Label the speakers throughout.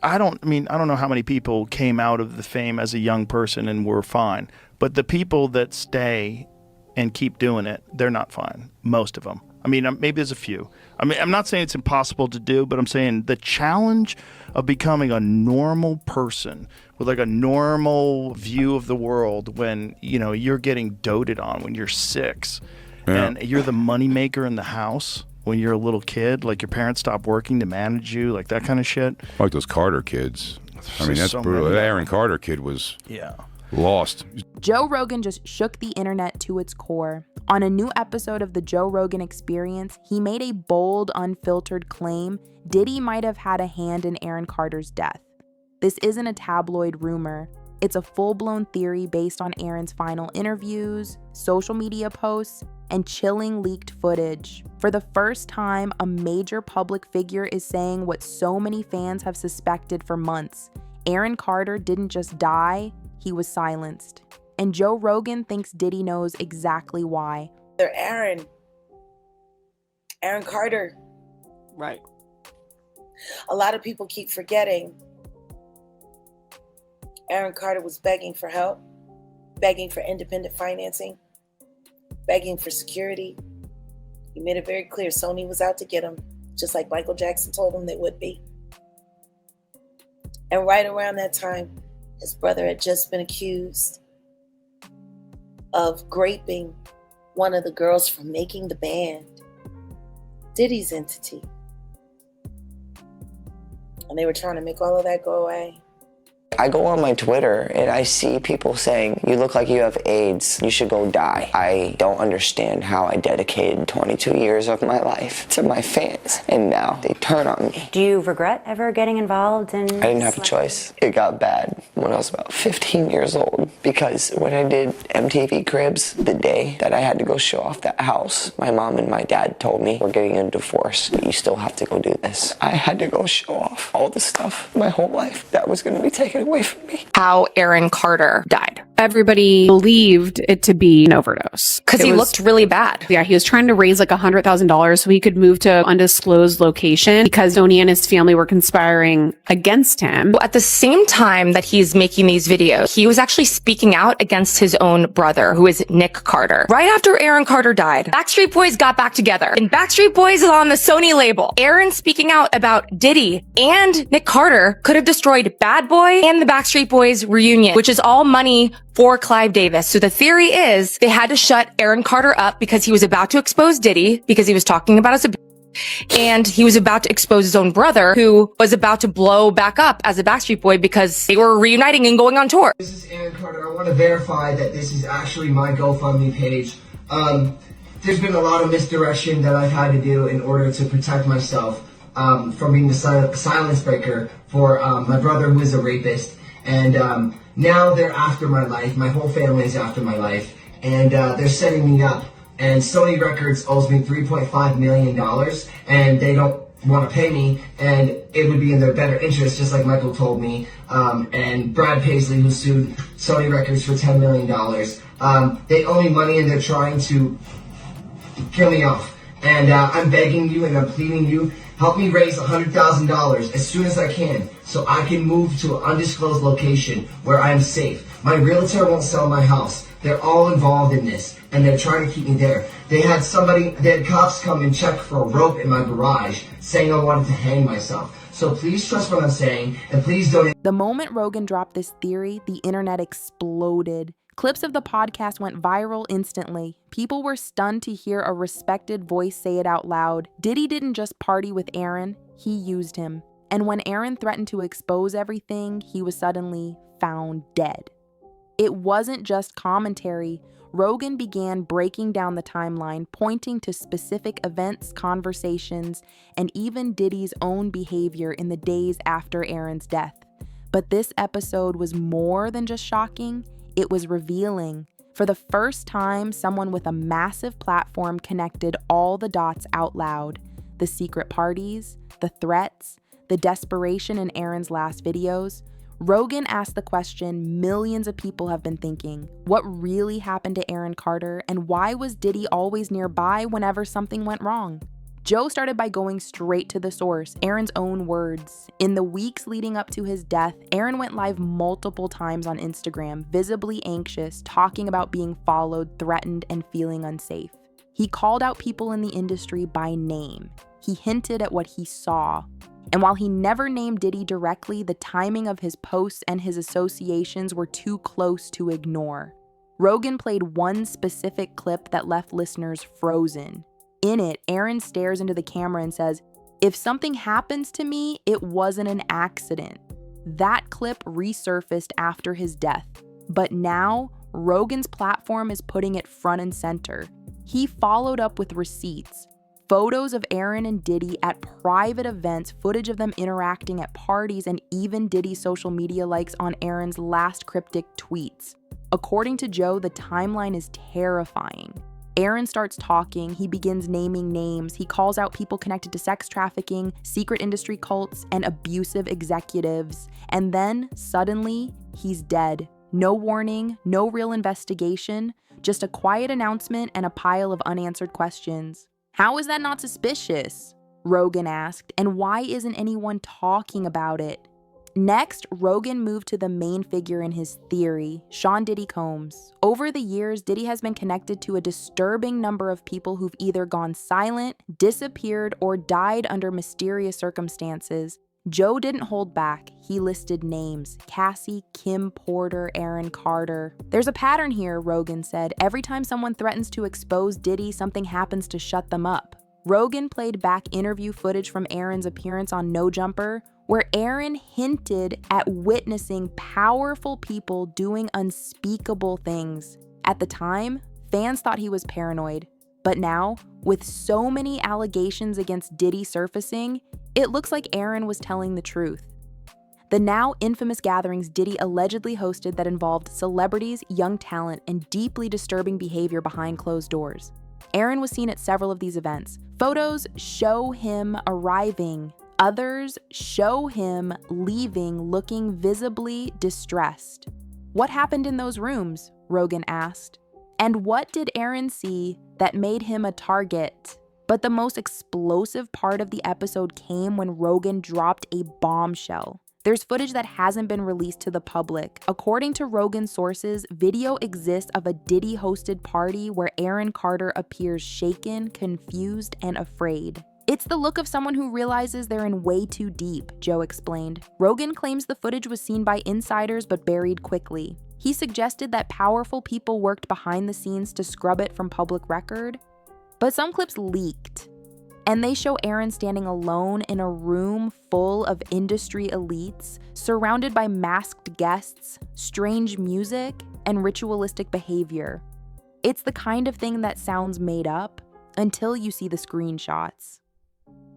Speaker 1: I don't know how many people came out of the fame as a young person and were fine, but the people that stay and keep doing it, they're not fine. Most of them. I mean, maybe there's a few. I mean, I'm not saying it's impossible to do, but I'm saying the challenge of becoming a normal person with like a normal view of the world when, you know, you're getting doted on when you're 6 and you're the moneymaker in the house when you're a little kid, like your parents stop working to manage you, like that kind of shit.
Speaker 2: Like those Carter kids. I mean, that's so brutal. That Aaron Carter kid was lost.
Speaker 3: Joe Rogan just shook the internet to its core. On a new episode of The Joe Rogan Experience, he made a bold, unfiltered claim Diddy might have had a hand in Aaron Carter's death. This isn't a tabloid rumor. It's a full-blown theory based on Aaron's final interviews, social media posts, and chilling leaked footage. For the first time, a major public figure is saying what so many fans have suspected for months. Aaron Carter didn't just die, he was silenced. And Joe Rogan thinks Diddy knows exactly why.
Speaker 4: They're Aaron Carter.
Speaker 5: Right.
Speaker 4: A lot of people keep forgetting Aaron Carter was begging for help, begging for independent financing, begging for security. He made it very clear Sony was out to get him, just like Michael Jackson told him they would be. And right around that time, his brother had just been accused of graping one of the girls from making the band, Diddy's entity. And they were trying to make all of that go away.
Speaker 6: I go on my Twitter and I see people saying, you look like you have AIDS, you should go die. I don't understand how I dedicated 22 years of my life to my fans, and now they turn on me.
Speaker 7: Do you regret ever getting involved in...
Speaker 6: I didn't have a choice. It got bad when I was about 15 years old, because when I did MTV Cribs, the day that I had to go show off that house, my mom and my dad told me, we're getting a divorce, but you still have to go do this. I had to go show off all the stuff my whole life that was going to be taken away from me.
Speaker 8: How Aaron Carter died.
Speaker 5: Everybody believed it to be an overdose.
Speaker 8: Because he looked really bad.
Speaker 5: Yeah, he was trying to raise like $100,000 so he could move to undisclosed location because Sony and his family were conspiring against him.
Speaker 8: At the same time that he's making these videos, he was actually speaking out against his own brother, who is Nick Carter. Right after Aaron Carter died, Backstreet Boys got back together. And Backstreet Boys is on the Sony label. Aaron speaking out about Diddy and Nick Carter could have destroyed Bad Boy and the Backstreet Boys reunion, which is all money for Clive Davis. So the theory is they had to shut Aaron Carter up because he was about to expose Diddy because he was talking about his abuse. And he was about to expose his own brother, who was about to blow back up as a Backstreet Boy because they were reuniting and going on tour.
Speaker 9: This is Aaron Carter. I want to verify that this is actually my GoFundMe page. There's been a lot of misdirection that I've had to do in order to protect myself from being the silence breaker for my brother, who is a rapist. And now they're after my life. My whole family is after my life. And they're setting me up. And Sony Records owes me $3.5 million. And they don't want to pay me. And it would be in their better interest, just like Michael told me. And Brad Paisley, who sued Sony Records for $10 million. They owe me money and they're trying to kill me off. And I'm begging you and I'm pleading you, help me raise $100,000 as soon as I can so I can move to an undisclosed location where I am safe. My realtor won't sell my house. They're all involved in this and they're trying to keep me there. They had cops come and check for a rope in my garage saying I wanted to hang myself. So please trust what I'm saying and please don't...
Speaker 3: The moment Rogan dropped this theory, the internet exploded. Clips of the podcast went viral instantly. People were stunned to hear a respected voice say it out loud. Diddy didn't just party with Aaron, he used him. And when Aaron threatened to expose everything, he was suddenly found dead. It wasn't just commentary. Rogan began breaking down the timeline, pointing to specific events, conversations, and even Diddy's own behavior in the days after Aaron's death. But this episode was more than just shocking. It was revealing. For the first time, someone with a massive platform connected all the dots out loud. The secret parties, the threats, the desperation in Aaron's last videos. Rogan asked the question millions of people have been thinking. What really happened to Aaron Carter, and why was Diddy always nearby whenever something went wrong? Joe started by going straight to the source, Aaron's own words. In the weeks leading up to his death, Aaron went live multiple times on Instagram, visibly anxious, talking about being followed, threatened, and feeling unsafe. He called out people in the industry by name. He hinted at what he saw. And while he never named Diddy directly, the timing of his posts and his associations were too close to ignore. Rogan played one specific clip that left listeners frozen. In it, Aaron stares into the camera and says, "If something happens to me, it wasn't an accident." That clip resurfaced after his death. But now, Rogan's platform is putting it front and center. He followed up with receipts. Photos of Aaron and Diddy at private events, footage of them interacting at parties, and even Diddy's social media likes on Aaron's last cryptic tweets. According to Joe, the timeline is terrifying. Aaron starts talking, he begins naming names, he calls out people connected to sex trafficking, secret industry cults, and abusive executives. And then, suddenly, he's dead. No warning, no real investigation, just a quiet announcement and a pile of unanswered questions. How is that not suspicious? Rogan asked, and why isn't anyone talking about it? Next, Rogan moved to the main figure in his theory, Sean Diddy Combs. Over the years, Diddy has been connected to a disturbing number of people who've either gone silent, disappeared, or died under mysterious circumstances. Joe didn't hold back. He listed names: Cassie, Kim Porter, Aaron Carter. "There's a pattern here," Rogan said. "Every time someone threatens to expose Diddy, something happens to shut them up." Rogan played back interview footage from Aaron's appearance on No Jumper, where Aaron hinted at witnessing powerful people doing unspeakable things. At the time, fans thought he was paranoid. But now, with so many allegations against Diddy surfacing, it looks like Aaron was telling the truth. The now infamous gatherings Diddy allegedly hosted that involved celebrities, young talent, and deeply disturbing behavior behind closed doors. Aaron was seen at several of these events. Photos show him arriving. Others show him leaving looking visibly distressed. What happened in those rooms? Rogan asked. And what did Aaron see that made him a target? But the most explosive part of the episode came when Rogan dropped a bombshell. There's footage that hasn't been released to the public. According to Rogan sources, video exists of a Diddy-hosted party where Aaron Carter appears shaken, confused, and afraid. "It's the look of someone who realizes they're in way too deep," Joe explained. Rogan claims the footage was seen by insiders but buried quickly. He suggested that powerful people worked behind the scenes to scrub it from public record. But some clips leaked, and they show Aaron standing alone in a room full of industry elites, surrounded by masked guests, strange music, and ritualistic behavior. It's the kind of thing that sounds made up until you see the screenshots.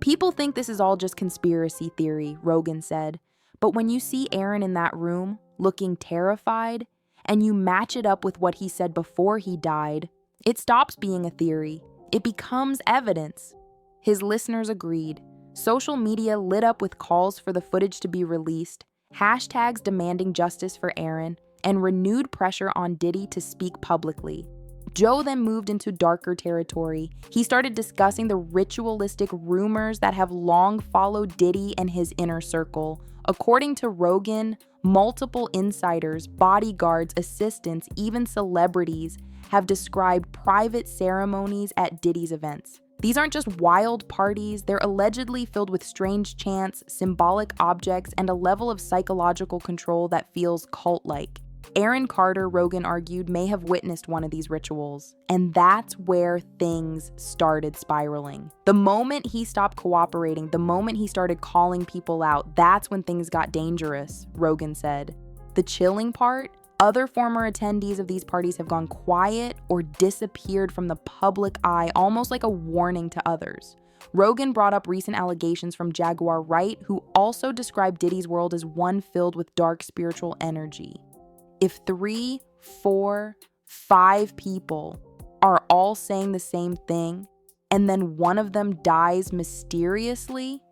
Speaker 3: "People think this is all just conspiracy theory," Rogan said. "But when you see Aaron in that room, looking terrified, and you match it up with what he said before he died, it stops being a theory. It becomes evidence." His listeners agreed. Social media lit up with calls for the footage to be released, hashtags demanding justice for Aaron, and renewed pressure on Diddy to speak publicly. Joe then moved into darker territory. He started discussing the ritualistic rumors that have long followed Diddy and his inner circle. According to Rogan, multiple insiders, bodyguards, assistants, even celebrities have described private ceremonies at Diddy's events. These aren't just wild parties, they're allegedly filled with strange chants, symbolic objects, and a level of psychological control that feels cult-like. Aaron Carter, Rogan argued, may have witnessed one of these rituals. And that's where things started spiraling. The moment he stopped cooperating, the moment he started calling people out, that's when things got dangerous, Rogan said. The chilling part? Other former attendees of these parties have gone quiet or disappeared from the public eye, almost like a warning to others. Rogan brought up recent allegations from Jaguar Wright, who also described Diddy's world as one filled with dark spiritual energy. If 3, 4, 5 people are all saying the same thing, and then one of them dies mysteriously,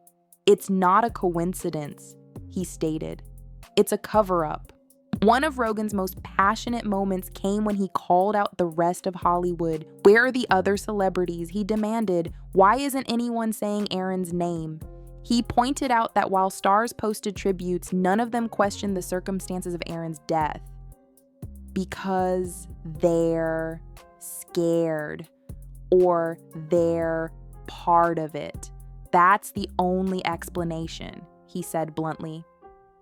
Speaker 3: it's not a coincidence, he stated. It's a cover-up. One of Rogan's most passionate moments came when he called out the rest of Hollywood. Where are the other celebrities? He demanded, why isn't anyone saying Aaron's name? He pointed out that while stars posted tributes, none of them questioned the circumstances of Aaron's death. Because they're scared, or they're part of it. That's the only explanation, he said bluntly.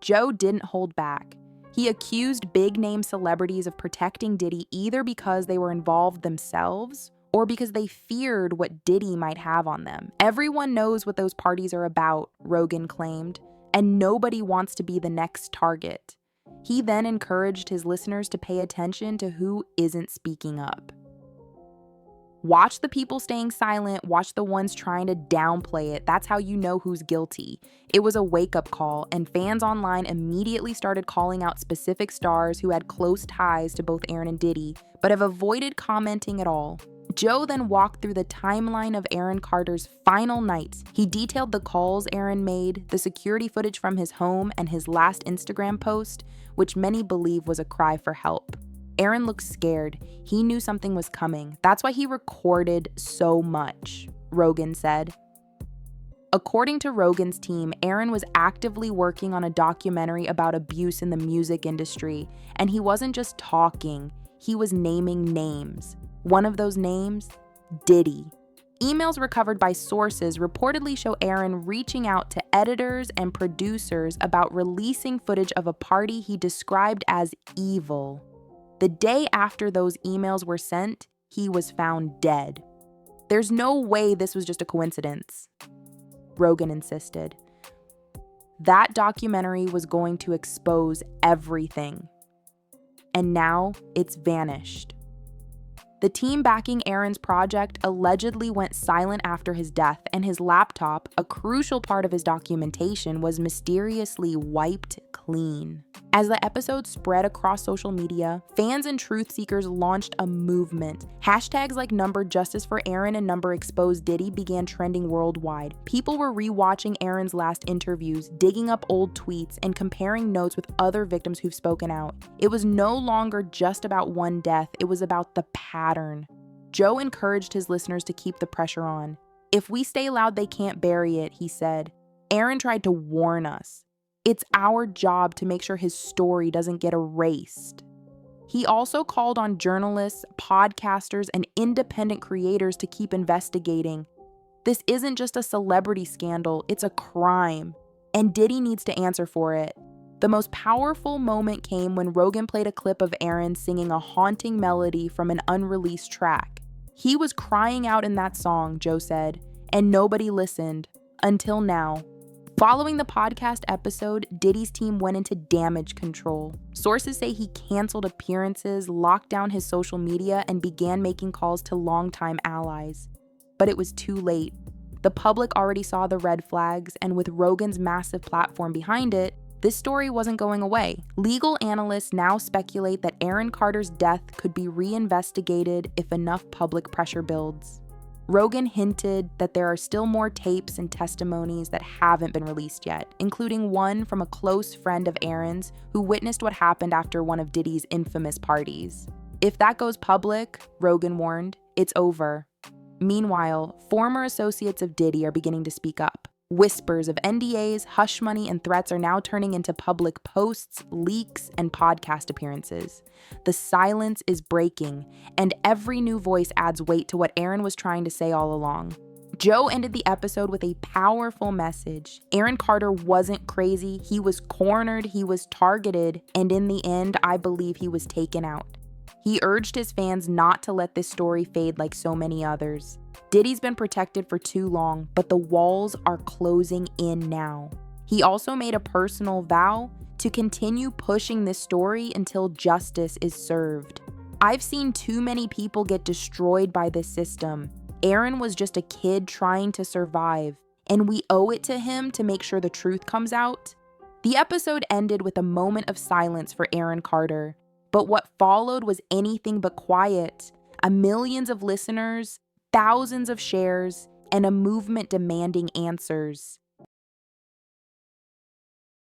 Speaker 3: Joe didn't hold back. He accused big-name celebrities of protecting Diddy either because they were involved themselves or because they feared what Diddy might have on them. Everyone knows what those parties are about, Rogan claimed, and nobody wants to be the next target. He then encouraged his listeners to pay attention to who isn't speaking up. Watch the people staying silent, watch the ones trying to downplay it. That's how you know who's guilty. It was a wake-up call, and fans online immediately started calling out specific stars who had close ties to both Aaron and Diddy, but have avoided commenting at all. Joe then walked through the timeline of Aaron Carter's final nights. He detailed the calls Aaron made, the security footage from his home, and his last Instagram post, which many believe was a cry for help. Aaron looked scared. He knew something was coming. That's why he recorded so much, Rogan said. According to Rogan's team, Aaron was actively working on a documentary about abuse in the music industry, and he wasn't just talking, he was naming names. One of those names, Diddy. Emails recovered by sources reportedly show Aaron reaching out to editors and producers about releasing footage of a party he described as evil. The day after those emails were sent, he was found dead. There's no way this was just a coincidence, Rogan insisted. That documentary was going to expose everything. And now it's vanished. The team backing Aaron's project allegedly went silent after his death, and his laptop, a crucial part of his documentation, was mysteriously wiped clean. As the episode spread across social media, fans and truth seekers launched a movement. Hashtags like #Justice for Aaron and #Expose Diddy began trending worldwide. People were rewatching Aaron's last interviews, digging up old tweets, and comparing notes with other victims who've spoken out. It was no longer just about one death, it was about the pattern. Joe encouraged his listeners to keep the pressure on. If we stay loud, they can't bury it, he said. Aaron tried to warn us. It's our job to make sure his story doesn't get erased. He also called on journalists, podcasters, and independent creators to keep investigating. This isn't just a celebrity scandal, it's a crime, and Diddy needs to answer for it. The most powerful moment came when Rogan played a clip of Aaron singing a haunting melody from an unreleased track. He was crying out in that song, Joe said, and nobody listened, until now. Following the podcast episode, Diddy's team went into damage control. Sources say he canceled appearances, locked down his social media, and began making calls to longtime allies. But it was too late. The public already saw the red flags, and with Rogan's massive platform behind it, this story wasn't going away. Legal analysts now speculate that Aaron Carter's death could be reinvestigated if enough public pressure builds. Rogan hinted that there are still more tapes and testimonies that haven't been released yet, including one from a close friend of Aaron's who witnessed what happened after one of Diddy's infamous parties. If that goes public, Rogan warned, it's over. Meanwhile, former associates of Diddy are beginning to speak up. Whispers of NDAs, hush money, and threats are now turning into public posts, leaks, and podcast appearances. The silence is breaking, and every new voice adds weight to what Aaron was trying to say all along. Joe ended the episode with a powerful message. Aaron Carter wasn't crazy, he was cornered, he was targeted, and in the end, I believe he was taken out. He urged his fans not to let this story fade like so many others. Diddy's been protected for too long, but the walls are closing in now. He also made a personal vow to continue pushing this story until justice is served. I've seen too many people get destroyed by this system. Aaron was just a kid trying to survive, and we owe it to him to make sure the truth comes out. The episode ended with a moment of silence for Aaron Carter, but what followed was anything but quiet. Millions of listeners, thousands of shares, and a movement demanding answers.